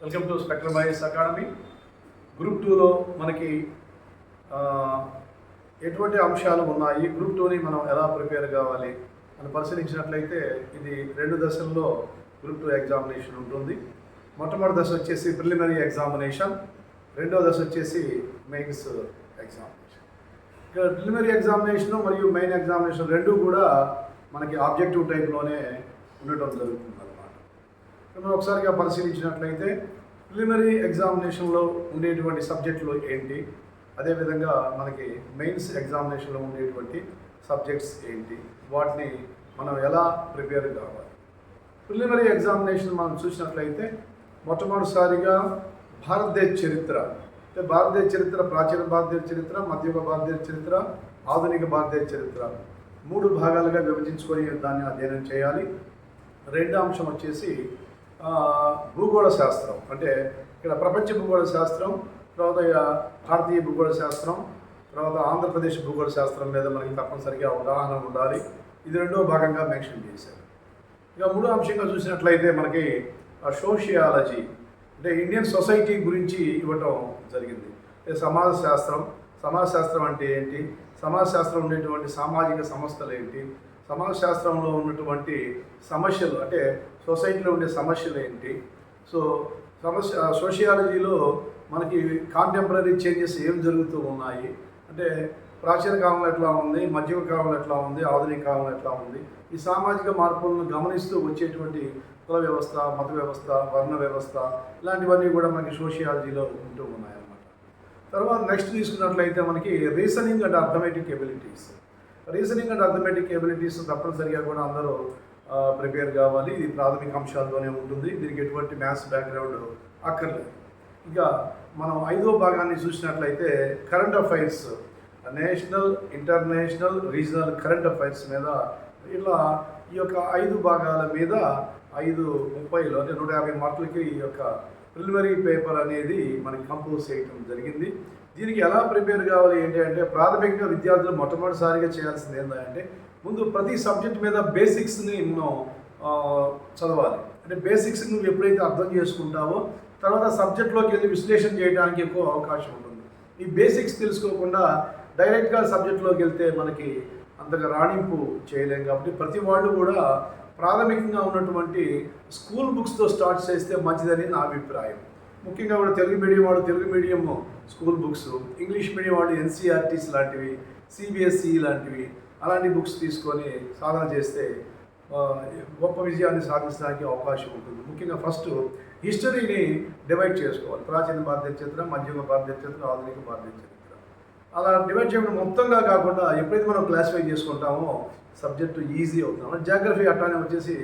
Welcome to spectrum IAS academy. Group 2లో మనకి ఎటువంటి అంశాలు ఉన్నాయి, గ్రూప్ 2ని మనం ఎలా ప్రిపేర్ కావాలి అని పరిశీలించినట్లయితే ఇది 2 దశల్లో గ్రూప్ 2 ఎగ్జామినేషన్ ఉంటుంది. మొట్టమొదటి దశ వచ్చేసి ప్రిలిమినరీ ఎగ్జామినేషన్, రెండో దశ వచ్చేసి మెయిన్స్ ఎగ్జామినేషన్. ఇక్కడ ప్రిలిమినరీ ఎగ్జామినేషన్ మరియు మెయిన్ ఎగ్జామినేషన్ రెండు కూడా మనకి ఆబ్జెక్టివ్ టైప్లోనే ఉండటం జరుగుతుంది అన్నమాట. మనం ఒకసారిగా పరిశీలించినట్లయితే ప్రిలిమినరీ ఎగ్జామినేషన్లో ఉండేటువంటి సబ్జెక్టులు ఏంటి, అదేవిధంగా మనకి మెయిన్స్ ఎగ్జామినేషన్లో ఉండేటువంటి సబ్జెక్ట్స్ ఏంటి, వాటిని మనం ఎలా ప్రిపేర్ కావాలి. ప్రిలిమినరీ ఎగ్జామినేషన్ మనం చూసినట్లయితే మొట్టమొదటిసారిగా భారతదేశ చరిత్ర, అంటే భారతదేశ చరిత్ర, ప్రాచీన భారతదేశ చరిత్ర, మధ్యయుగ భారతదేశ చరిత్ర, ఆధునిక భారతదేశ చరిత్ర 3 భాగాలుగా విభజించుకొని దాన్ని అధ్యయనం చేయాలి. రెండో అంశం వచ్చేసి భూగోళ శాస్త్రం, అంటే ఇక్కడ ప్రపంచ భూగోళ శాస్త్రం, తర్వాత భారతీయ భూగోళ శాస్త్రం, తర్వాత ఆంధ్రప్రదేశ్ భూగోళ శాస్త్రం మీద మనకి తప్పనిసరిగా అవగాహన ఉండాలి. ఇది రెండో భాగంగా మెన్షన్ చేశారు. ఇక మూడో అంశంగా చూసినట్లయితే మనకి సోషియాలజీ, అంటే ఇండియన్ సొసైటీ గురించి ఇవ్వటం జరిగింది. సమాజ శాస్త్రం అంటే ఏంటి, సమాజ శాస్త్రం ఉండేటువంటి సామాజిక సంస్థలు ఏంటి, సమాజ శాస్త్రంలో ఉన్నటువంటి సమస్యలు, అంటే సొసైటీలో ఉండే సమస్యలు ఏంటి. సో సోషియాలజీలో మనకి కాంటెంపరీ చేంజెస్ ఏం జరుగుతూ ఉన్నాయి, అంటే ప్రాచీన కాలంలో ఎట్లా ఉంది, మధ్యయుగ కాలంలో ఎట్లా ఉంది, ఆధునిక కాలంలో ఎట్లా ఉంది, ఈ సామాజిక మార్పులను గమనిస్తూ వచ్చేటువంటి కుల వ్యవస్థ, మత వ్యవస్థ, వర్ణ వ్యవస్థ, ఇలాంటివన్నీ కూడా మనకి సోషియాలజీలో ఉంటూ ఉన్నాయన్నమాట. తర్వాత నెక్స్ట్ తీసుకున్నట్లయితే మనకి reasoning and arithmetic abilities. Reasoning and arithmetic abilities తప్పనిసరిగా కూడా అందరూ ప్రిపేర్ కావాలి. ఇది ప్రాథమిక అంశాలతోనే ఉంటుంది, దీనికి ఎటువంటి మ్యాథ్స్ బ్యాక్గ్రౌండ్ అక్కర్లేదు. ఇక మనం 5వ భాగాన్ని చూసినట్లయితే current affairs, national, international, regional current affairs మీద ఇలా ఈ యొక్క 5 భాగాల మీద 5:30 అంటే 150 మార్కులకి ఈ యొక్క ప్రిలిమినరీ పేపర్ అనేది మనకి కంపోజ్ చేయడం జరిగింది. దీనికి ఎలా ప్రిపేర్ కావాలి ఏంటి అంటే, ప్రాథమికంగా విద్యార్థులు మొట్టమొదటిసారిగా చేయాల్సింది ఏంటంటే ముందు ప్రతి సబ్జెక్ట్ మీద బేసిక్స్ని మనం చదవాలి. అంటే బేసిక్స్ నువ్వు ఎప్పుడైతే అర్థం చేసుకుంటావో తర్వాత సబ్జెక్ట్లోకి వెళ్ళి విశ్లేషణ చేయడానికి ఎక్కువ అవకాశం ఉంటుంది. ఈ బేసిక్స్ తెలుసుకోకుండా డైరెక్ట్గా సబ్జెక్ట్లోకి వెళ్తే మనకి అంతగా రాణింపు చేయలేం. కాబట్టి ప్రతి వాళ్ళు కూడా ప్రాథమికంగా ఉన్నటువంటి స్కూల్ బుక్స్తో స్టార్ట్ చేస్తే మంచిదని నా అభిప్రాయం. ముఖ్యంగా కూడా తెలుగు మీడియం వాళ్ళు Telugu medium school books, English medium వాళ్ళు ఎన్సీఆర్టీస్ లాంటివి, సిబిఎస్ఈ లాంటివి అలాంటి బుక్స్ తీసుకొని సాధన చేస్తే గొప్ప విజయాన్ని సాధించడానికి అవకాశం ఉంటుంది. ముఖ్యంగా ఫస్ట్ హిస్టరీని డివైడ్ చేసుకోవాలి. ప్రాచీన భారతదేశ చరిత్ర, మధ్యయుగ భారతదేశ చరిత్ర, ఆధునిక భారతదేశ చరిత్ర అలా డివైడ్ చేయడం మొత్తంగా కాకుండా ఎప్పుడైతే మనం క్లాసిఫై చేసుకుంటామో సబ్జెక్టు ఈజీ అవుతాం. జాగ్రఫీ అట్లానే వచ్చేసి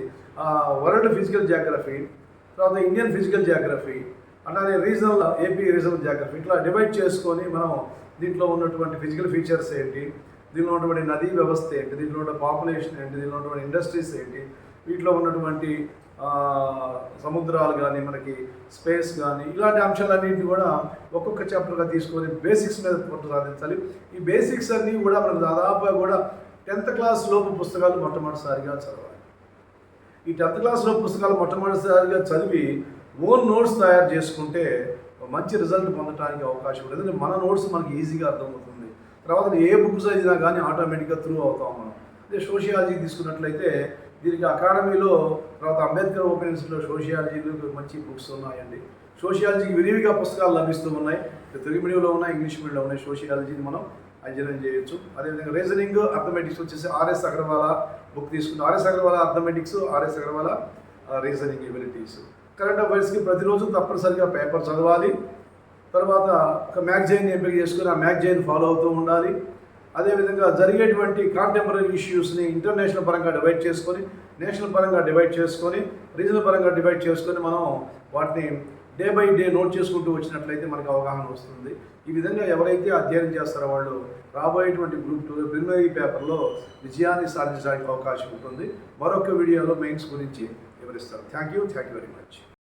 వరల్డ్ ఫిజికల్ జాగ్రఫీ, తర్వాత ఇండియన్ ఫిజికల్ జాగ్రఫీ, అలానే రీజనల్ ఏపీ రీజనల్ జాగ్రఫీ, ఇట్లా డివైడ్ చేసుకొని మనం దీంట్లో ఉన్నటువంటి ఫిజికల్ ఫీచర్స్ ఏంటి, దీనిలో ఉన్నటువంటి నదీ వ్యవస్థ ఏంటి, దీంట్లో ఉన్న పాపులేషన్ ఏంటి, దీనిలో ఉన్నటువంటి ఇండస్ట్రీస్ ఏంటి, వీటిలో ఉన్నటువంటి సముద్రాలు కానీ మనకి స్పేస్ కానీ ఇలాంటి అంశాలన్నింటినీ కూడా ఒక్కొక్క చాప్టర్గా తీసుకొని బేసిక్స్ మీద పట్టు సాధించాలి. ఈ బేసిక్స్ అన్నీ కూడా మనకు దాదాపుగా కూడా 10th క్లాస్ లోపు పుస్తకాలు మొట్టమొదటిసారిగా చదవాలి. ఈ 10th క్లాస్ లోపు పుస్తకాలు మొట్టమొదటిసారిగా చదివి ఓన్ నోట్స్ తయారు చేసుకుంటే మంచి రిజల్ట్ పొందడానికి అవకాశం ఉంటుంది. ఎందుకంటే మన నోట్స్ మనకి ఈజీగా అర్థమవుతుంది. తర్వాత ఏ బుక్ చదివినా కానీ ఆటోమేటిక్గా త్రూ అవుతాం మనం. అదే సోషియాలజీ తీసుకున్నట్లయితే దీనికి అకాడమీలో, తర్వాత అంబేద్కర్ ఓపెన్ యూనివర్సిటీలో సోషియాలజీలో మంచి బుక్స్ ఉన్నాయండి. సోషియాలజీకి విరివిగా పుస్తకాలు లభిస్తూ ఉన్నాయి. తెలుగు మీడియంలో ఉన్నాయి, ఇంగ్లీష్ మీడియంలో ఉన్నాయి. సోషియాలజీని మనం అధ్యయనం చేయొచ్చు. అదేవిధంగా రీజనింగ్, అర్థమెటిక్స్ వచ్చేసి ఆర్ఎస్ అగర్వాలా బుక్ తీసుకుంటాం. RS Agarwala arithmetics, RS Agarwala reasoning abilities. Current అఫైర్స్కి ప్రతిరోజు తప్పనిసరిగా పేపర్ చదవాలి. తర్వాత ఒక మ్యాగజైన్ ఎంపిక చేసుకుని ఆ మ్యాగజైన్ ఫాలో అవుతూ ఉండాలి. అదేవిధంగా జరిగేటువంటి కాంటెంపరీ ఇష్యూస్ని ఇంటర్నేషనల్ పరంగా డివైడ్ చేసుకొని, నేషనల్ పరంగా డివైడ్ చేసుకొని, రీజనల్ పరంగా డివైడ్ చేసుకొని మనం వాటిని డే బై డే నోట్ చేసుకుంటూ వచ్చినట్లయితే మనకు అవగాహన వస్తుంది. ఈ విధంగా ఎవరైతే అధ్యయనం చేస్తారో వాళ్ళు రాబోయేటువంటి గ్రూప్ 2 ప్రిలిమినరీ పేపర్లో విజయాన్ని సాధించడానికి అవకాశం ఉంటుంది. మరొక వీడియోలో మెయిన్స్ గురించి వివరిస్తారు. Thank you very much.